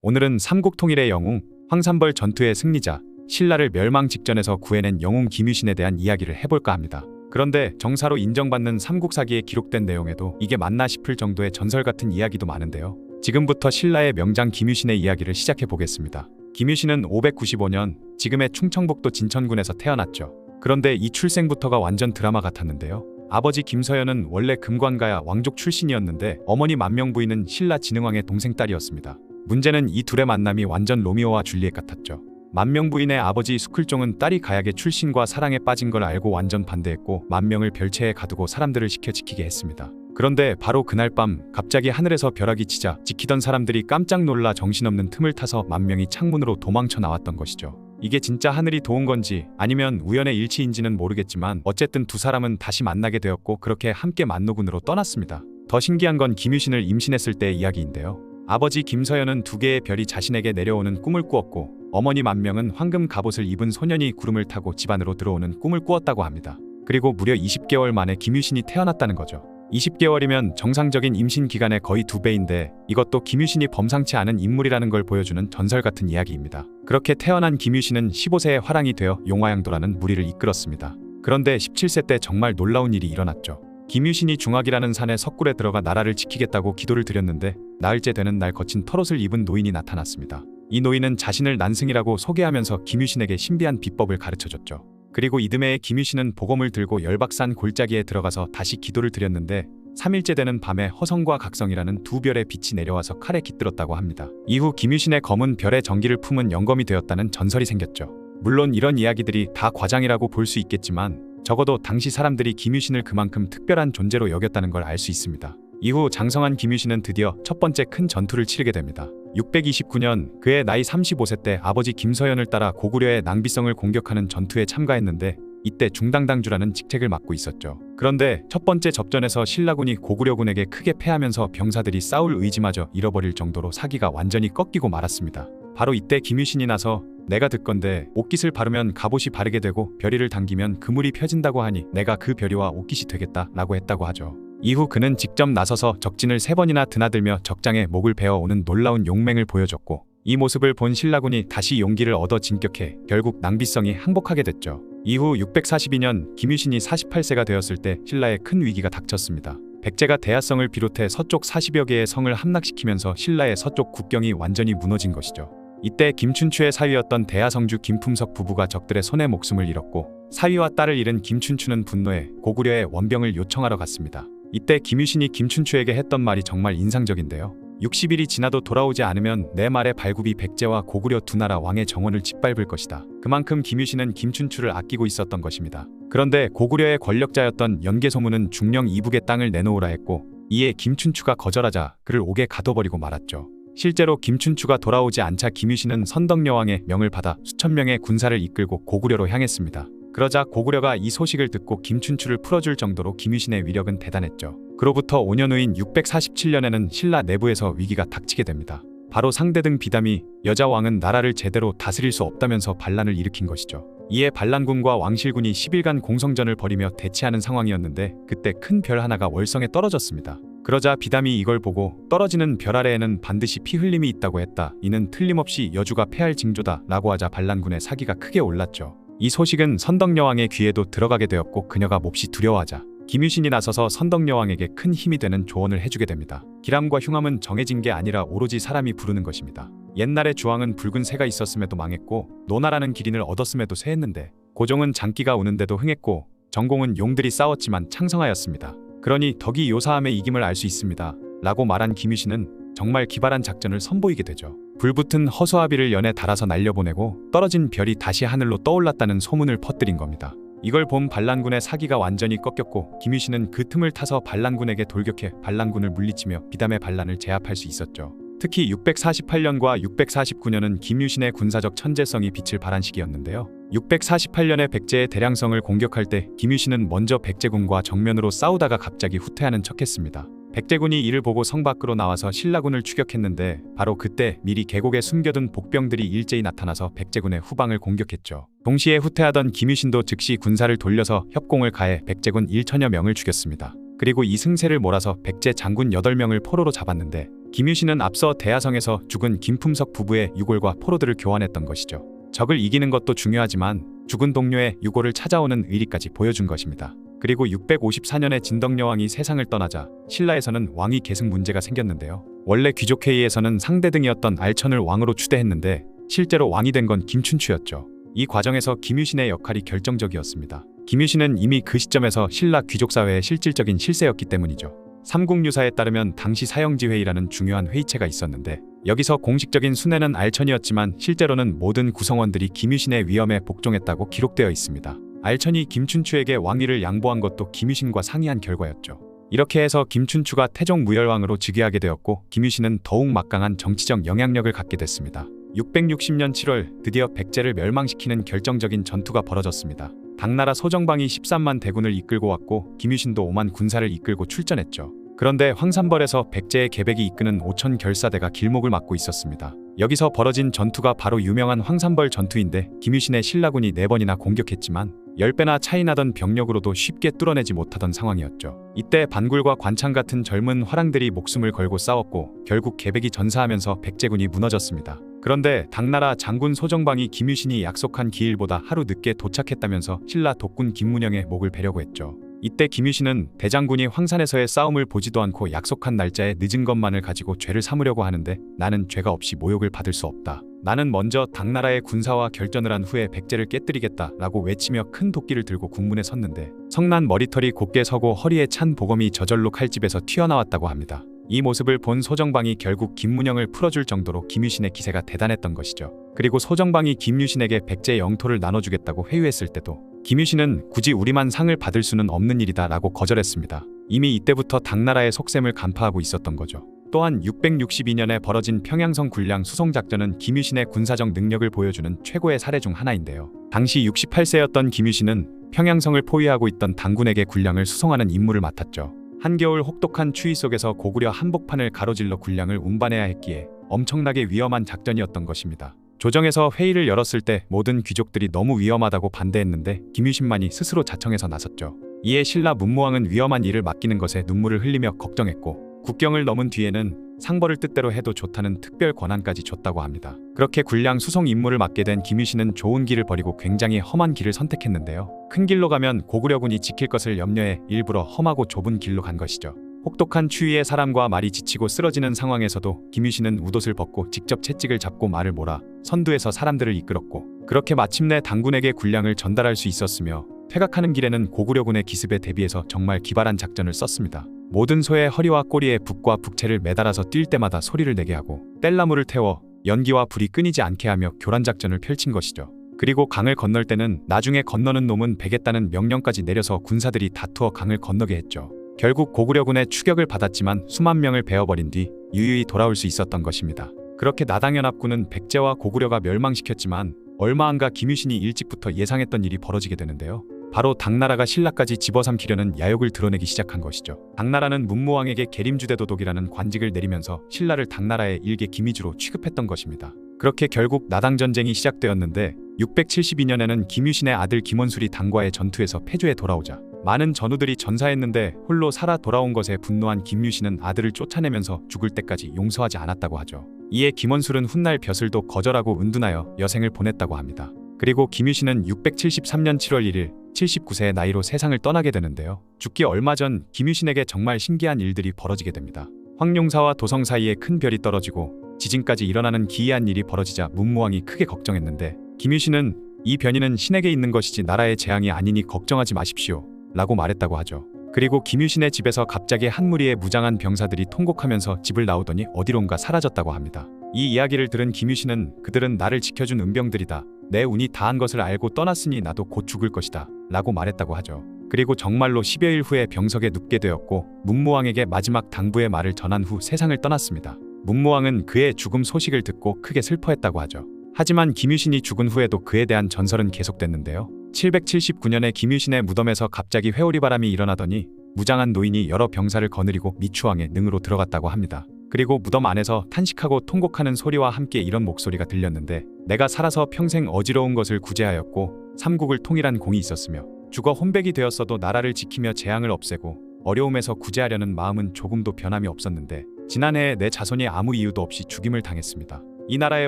오늘은 삼국통일의 영웅, 황산벌 전투의 승리자, 신라를 멸망 직전에서 구해낸 영웅 김유신에 대한 이야기를 해볼까 합니다. 그런데 정사로 인정받는 삼국사기에 기록된 내용에도 이게 맞나 싶을 정도의 전설 같은 이야기도 많은데요. 지금부터 신라의 명장 김유신의 이야기를 시작해 보겠습니다. 김유신은 595년 지금의 충청북도 진천군에서 태어났죠. 그런데 이 출생부터가 완전 드라마 같았는데요. 아버지 김서연은 원래 금관가야 왕족 출신이었는데 어머니 만명부인은 신라 진흥왕의 동생딸이었습니다. 문제는 이 둘의 만남이 완전 로미오와 줄리엣 같았죠. 만명부인의 아버지 수클종은 딸이 가약의 출신과 사랑에 빠진 걸 알고 완전 반대했고 만명을 별채에 가두고 사람들을 시켜 지키게 했습니다. 그런데 바로 그날 밤 갑자기 하늘에서 벼락이 치자 지키던 사람들이 깜짝 놀라 정신없는 틈을 타서 만명이 창문으로 도망쳐 나왔던 것이죠. 이게 진짜 하늘이 도운 건지 아니면 우연의 일치인지는 모르겠지만 어쨌든 두 사람은 다시 만나게 되었고 그렇게 함께 만노군으로 떠났습니다. 더 신기한 건 김유신을 임신했을 때의 이야기인데요. 아버지 김서연은 두 개의 별이 자신에게 내려오는 꿈을 꾸었고 어머니 만명은 황금 갑옷을 입은 소년이 구름을 타고 집안으로 들어오는 꿈을 꾸었다고 합니다. 그리고 무려 20개월 만에 김유신이 태어났다는 거죠. 20개월이면 정상적인 임신 기간의 거의 2배인데 이것도 김유신이 범상치 않은 인물이라는 걸 보여주는 전설 같은 이야기입니다. 그렇게 태어난 김유신은 15세의 화랑이 되어 용화양도라는 무리를 이끌었습니다. 그런데 17세 때 정말 놀라운 일이 일어났죠. 김유신이 중학이라는 산의 석굴에 들어가 나라를 지키겠다고 기도를 드렸는데 나흘째 되는 날 거친 털옷을 입은 노인이 나타났습니다. 이 노인은 자신을 난승이라고 소개하면서 김유신에게 신비한 비법을 가르쳐줬죠. 그리고 이듬해에 김유신은 보검을 들고 열박산 골짜기에 들어가서 다시 기도를 드렸는데 3일째 되는 밤에 허성과 각성이라는 두 별의 빛이 내려와서 칼에 깃들었다고 합니다. 이후 김유신의 검은 별의 전기를 품은 영검이 되었다는 전설이 생겼죠. 물론 이런 이야기들이 다 과장이라고 볼 수 있겠지만 적어도 당시 사람들이 김유신을 그만큼 특별한 존재로 여겼다는 걸 알 수 있습니다. 이후 장성한 김유신은 드디어 첫 번째 큰 전투를 치르게 됩니다. 629년 그의 나이 35세 때 아버지 김서연을 따라 고구려의 낭비성을 공격하는 전투에 참가했는데 이때 중당당주라는 직책을 맡고 있었죠. 그런데 첫 번째 접전에서 신라군이 고구려군에게 크게 패하면서 병사들이 싸울 의지마저 잃어버릴 정도로 사기가 완전히 꺾이고 말았습니다. 바로 이때 김유신이 나서 내가 듣건대 옷깃을 바르면 갑옷이 바르게 되고 벼리를 당기면 그물이 펴진다고 하니 내가 그 벼리와 옷깃이 되겠다 라고 했다고 하죠. 이후 그는 직접 나서서 적진을 3번이나 드나들며 적장에 목을 베어오는 놀라운 용맹을 보여줬고 이 모습을 본 신라군이 다시 용기를 얻어 진격해 결국 낭비성이 항복하게 됐죠. 이후 642년 김유신이 48세가 되었을 때 신라에 큰 위기가 닥쳤습니다. 백제가 대하성을 비롯해 서쪽 40여 개의 성을 함락시키면서 신라의 서쪽 국경이 완전히 무너진 것이죠. 이때 김춘추의 사위였던 대하성주 김품석 부부가 적들의 손에 목숨을 잃었고 사위와 딸을 잃은 김춘추는 분노해 고구려에 원병을 요청하러 갔습니다. 이때 김유신이 김춘추에게 했던 말이 정말 인상적인데요. 60일이 지나도 돌아오지 않으면 내 말의 발굽이 백제와 고구려 두 나라 왕의 정원을 짓밟을 것이다. 그만큼 김유신은 김춘추를 아끼고 있었던 것입니다. 그런데 고구려의 권력자였던 연개소문은 중령 이북의 땅을 내놓으라 했고 이에 김춘추가 거절하자 그를 옥에 가둬버리고 말았죠. 실제로 김춘추가 돌아오지 않자 김유신은 선덕여왕의 명을 받아 수천 명의 군사를 이끌고 고구려로 향했습니다. 그러자 고구려가 이 소식을 듣고 김춘추를 풀어줄 정도로 김유신의 위력은 대단했죠. 그로부터 5년 후인 647년에는 신라 내부에서 위기가 닥치게 됩니다. 바로 상대등 비담이 여자 왕은 나라를 제대로 다스릴 수 없다면서 반란을 일으킨 것이죠. 이에 반란군과 왕실군이 10일간 공성전을 벌이며 대치하는 상황이었는데 그때 큰 별 하나가 월성에 떨어졌습니다. 그러자 비담이 이걸 보고 떨어지는 별 아래에는 반드시 피 흘림이 있다고 했다. 이는 틀림없이 여주가 패할 징조다 라고 하자 반란군의 사기가 크게 올랐죠. 이 소식은 선덕여왕의 귀에도 들어가게 되었고 그녀가 몹시 두려워하자 김유신이 나서서 선덕여왕에게 큰 힘이 되는 조언을 해주게 됩니다. 기람과 흉함은 정해진 게 아니라 오로지 사람이 부르는 것입니다. 옛날에 주왕은 붉은 새가 있었음에도 망했고 노나라는 기린을 얻었음에도 쇠했는데 고종은 장기가 우는데도 흥했고 정공은 용들이 싸웠지만 창성하였습니다. 그러니 덕이 요사함의 이김을 알 수 있습니다. 라고 말한 김유신은 정말 기발한 작전을 선보이게 되죠. 불붙은 허수아비를 연에 달아서 날려보내고 떨어진 별이 다시 하늘로 떠올랐다는 소문을 퍼뜨린 겁니다. 이걸 본 반란군의 사기가 완전히 꺾였고 김유신은 그 틈을 타서 반란군에게 돌격해 반란군을 물리치며 비담의 반란을 제압할 수 있었죠. 특히 648년과 649년은 김유신의 군사적 천재성이 빛을 발한 시기였는데요. 648년에 백제의 대량성을 공격할 때 김유신은 먼저 백제군과 정면으로 싸우다가 갑자기 후퇴하는 척했습니다. 백제군이 이를 보고 성 밖으로 나와서 신라군을 추격했는데 바로 그때 미리 계곡에 숨겨둔 복병들이 일제히 나타나서 백제군의 후방을 공격했죠. 동시에 후퇴하던 김유신도 즉시 군사를 돌려서 협공을 가해 백제군 1천여 명을 죽였습니다. 그리고 이 승세를 몰아서 백제 장군 8명을 포로로 잡았는데 김유신은 앞서 대야성에서 죽은 김품석 부부의 유골과 포로들을 교환했던 것이죠. 적을 이기는 것도 중요하지만 죽은 동료의 유골을 찾아오는 의리까지 보여준 것입니다. 그리고 654년에 진덕여왕이 세상을 떠나자 신라에서는 왕위 계승 문제가 생겼는데요. 원래 귀족회의에서는 상대등이었던 알천을 왕으로 추대했는데 실제로 왕이 된 건 김춘추였죠. 이 과정에서 김유신의 역할이 결정적이었습니다. 김유신은 이미 그 시점에서 신라 귀족사회의 실질적인 실세였기 때문이죠. 삼국유사에 따르면 당시 사형지회의라는 중요한 회의체가 있었는데 여기서 공식적인 순회는 알천이었지만 실제로는 모든 구성원들이 김유신의 위엄에 복종했다고 기록되어 있습니다. 알천이 김춘추에게 왕위를 양보한 것도 김유신과 상의한 결과였죠. 이렇게 해서 김춘추가 태종 무열왕으로 즉위하게 되었고 김유신은 더욱 막강한 정치적 영향력을 갖게 됐습니다. 660년 7월 드디어 백제를 멸망시키는 결정적인 전투가 벌어졌습니다. 당나라 소정방이 13만 대군을 이끌고 왔고 김유신도 5만 군사를 이끌고 출전했죠. 그런데 황산벌에서 백제의 계백이 이끄는 5천 결사대가 길목을 막고 있었습니다. 여기서 벌어진 전투가 바로 유명한 황산벌 전투인데 김유신의 신라군이 4번이나 공격했지만 10배나 차이 나던 병력으로도 쉽게 뚫어내지 못하던 상황이었죠. 이때 반굴과 관창 같은 젊은 화랑들이 목숨을 걸고 싸웠고 결국 계백이 전사하면서 백제군이 무너졌습니다. 그런데 당나라 장군 소정방이 김유신이 약속한 기일보다 하루 늦게 도착했다면서 신라 독군 김문영의 목을 베려고 했죠. 이때 김유신은 대장군이 황산에서의 싸움을 보지도 않고 약속한 날짜에 늦은 것만을 가지고 죄를 삼으려고 하는데 나는 죄가 없이 모욕을 받을 수 없다. 나는 먼저 당나라의 군사와 결전을 한 후에 백제를 깨뜨리겠다 라고 외치며 큰 도끼를 들고 군문에 섰는데 성난 머리털이 곧게 서고 허리에 찬 보검이 저절로 칼집에서 튀어나왔다고 합니다. 이 모습을 본 소정방이 결국 김문영을 풀어줄 정도로 김유신의 기세가 대단했던 것이죠. 그리고 소정방이 김유신에게 백제 영토를 나눠주겠다고 회유했을 때도 김유신은 굳이 우리만 상을 받을 수는 없는 일이다 라고 거절했습니다. 이미 이때부터 당나라의 속셈을 간파하고 있었던 거죠. 또한 662년에 벌어진 평양성 굴량 수송작전은 김유신의 군사적 능력을 보여주는 최고의 사례 중 하나인데요. 당시 68세였던 김유신은 평양성을 포위하고 있던 당군에게 굴량을 수송하는 임무를 맡았죠. 한겨울 혹독한 추위 속에서 고구려 한복판을 가로질러 굴량을 운반해야 했기에 엄청나게 위험한 작전이었던 것입니다. 조정에서 회의를 열었을 때 모든 귀족들이 너무 위험하다고 반대했는데 김유신만이 스스로 자청해서 나섰죠. 이에 신라 문무왕은 위험한 일을 맡기는 것에 눈물을 흘리며 걱정했고 국경을 넘은 뒤에는 상벌을 뜻대로 해도 좋다는 특별 권한까지 줬다고 합니다. 그렇게 굴량 수송 임무를 맡게 된 김유신은 좋은 길을 버리고 굉장히 험한 길을 선택했는데요. 큰 길로 가면 고구려군이 지킬 것을 염려해 일부러 험하고 좁은 길로 간 것이죠. 혹독한 추위에 사람과 말이 지치고 쓰러지는 상황에서도 김유신은 웃옷을 벗고 직접 채찍을 잡고 말을 몰아 선두에서 사람들을 이끌었고 그렇게 마침내 당군에게 굴량을 전달할 수 있었으며 퇴각하는 길에는 고구려군의 기습에 대비해서 정말 기발한 작전을 썼습니다. 모든 소의 허리와 꼬리에 북과 북채를 매달아서 뛸 때마다 소리를 내게 하고 뗄나무를 태워 연기와 불이 끊이지 않게 하며 교란작전을 펼친 것이죠. 그리고 강을 건널 때는 나중에 건너는 놈은 베겠다는 명령까지 내려서 군사들이 다투어 강을 건너게 했죠. 결국 고구려군의 추격을 받았지만 수만 명을 베어버린 뒤 유유히 돌아올 수 있었던 것입니다. 그렇게 나당연합군은 백제와 고구려가 멸망시켰지만 얼마 안가 김유신이 일찍부터 예상했던 일이 벌어지게 되는데요. 바로 당나라가 신라까지 집어삼키려는 야욕을 드러내기 시작한 것이죠. 당나라는 문무왕에게 계림주대도독이라는 관직을 내리면서 신라를 당나라의 일개 기미주로 취급했던 것입니다. 그렇게 결국 나당전쟁이 시작되었는데 672년에는 김유신의 아들 김원술이 당과의 전투에서 패주해 돌아오자 많은 전우들이 전사했는데 홀로 살아 돌아온 것에 분노한 김유신은 아들을 쫓아내면서 죽을 때까지 용서하지 않았다고 하죠. 이에 김원술은 훗날 벼슬도 거절하고 은둔하여 여생을 보냈다고 합니다. 그리고 김유신은 673년 7월 1일 79세의 나이로 세상을 떠나게 되는데요. 죽기 얼마 전 김유신에게 정말 신기한 일들이 벌어지게 됩니다. 황룡사와 도성 사이에 큰 별이 떨어지고 지진까지 일어나는 기이한 일이 벌어지자 문무왕이 크게 걱정했는데 김유신은 이 변이는 신에게 있는 것이지 나라의 재앙이 아니니 걱정하지 마십시오 라고 말했다고 하죠. 그리고 김유신의 집에서 갑자기 한 무리의 무장한 병사들이 통곡하면서 집을 나오더니 어디론가 사라졌다고 합니다. 이 이야기를 들은 김유신은 그들은 나를 지켜준 은병들이다. 내 운이 다한 것을 알고 떠났으니 나도 곧 죽을 것이다 라고 말했다고 하죠. 그리고 정말로 10여일 후에 병석에 눕게 되었고 문무왕에게 마지막 당부의 말을 전한 후 세상을 떠났습니다. 문무왕은 그의 죽음 소식을 듣고 크게 슬퍼했다고 하죠. 하지만 김유신이 죽은 후에도 그에 대한 전설은 계속됐는데요. 779년에 김유신의 무덤에서 갑자기 회오리 바람이 일어나더니 무장한 노인이 여러 병사를 거느리고 미추왕의 능으로 들어갔다고 합니다. 그리고 무덤 안에서 탄식하고 통곡하는 소리와 함께 이런 목소리가 들렸는데 내가 살아서 평생 어지러운 것을 구제하였고 삼국을 통일한 공이 있었으며 죽어 혼백이 되었어도 나라를 지키며 재앙을 없애고 어려움에서 구제하려는 마음은 조금도 변함이 없었는데 지난해에 내 자손이 아무 이유도 없이 죽임을 당했습니다. 이 나라의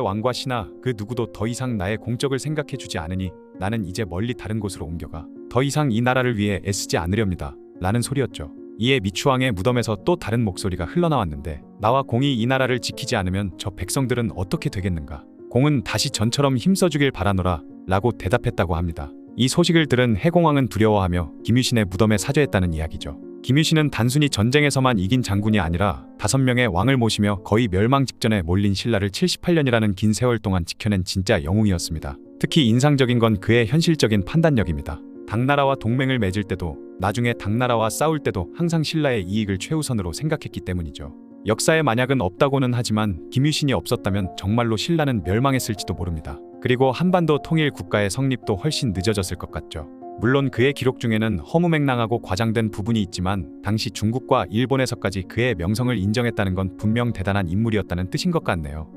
왕과 신하 그 누구도 더 이상 나의 공적을 생각해주지 않으니 나는 이제 멀리 다른 곳으로 옮겨가 더 이상 이 나라를 위해 애쓰지 않으렵니다. 라는 소리였죠. 이에 미추왕의 무덤에서 또 다른 목소리가 흘러나왔는데 나와 공이 이 나라를 지키지 않으면 저 백성들은 어떻게 되겠는가. 공은 다시 전처럼 힘써주길 바라노라 라고 대답했다고 합니다. 이 소식을 들은 해공왕은 두려워하며 김유신의 무덤에 사죄했다는 이야기죠. 김유신은 단순히 전쟁에서만 이긴 장군이 아니라 5명의 왕을 모시며 거의 멸망 직전에 몰린 신라를 78년이라는 긴 세월 동안 지켜낸 진짜 영웅이었습니다. 특히 인상적인 건 그의 현실적인 판단력입니다. 당나라와 동맹을 맺을 때도 나중에 당나라와 싸울 때도 항상 신라의 이익을 최우선으로 생각했기 때문이죠. 역사에 만약은 없다고는 하지만 김유신이 없었다면 정말로 신라는 멸망했을지도 모릅니다. 그리고 한반도 통일 국가의 성립도 훨씬 늦어졌을 것 같죠. 물론 그의 기록 중에는 허무맹랑하고 과장된 부분이 있지만 당시 중국과 일본에서까지 그의 명성을 인정했다는 건 분명 대단한 인물이었다는 뜻인 것 같네요.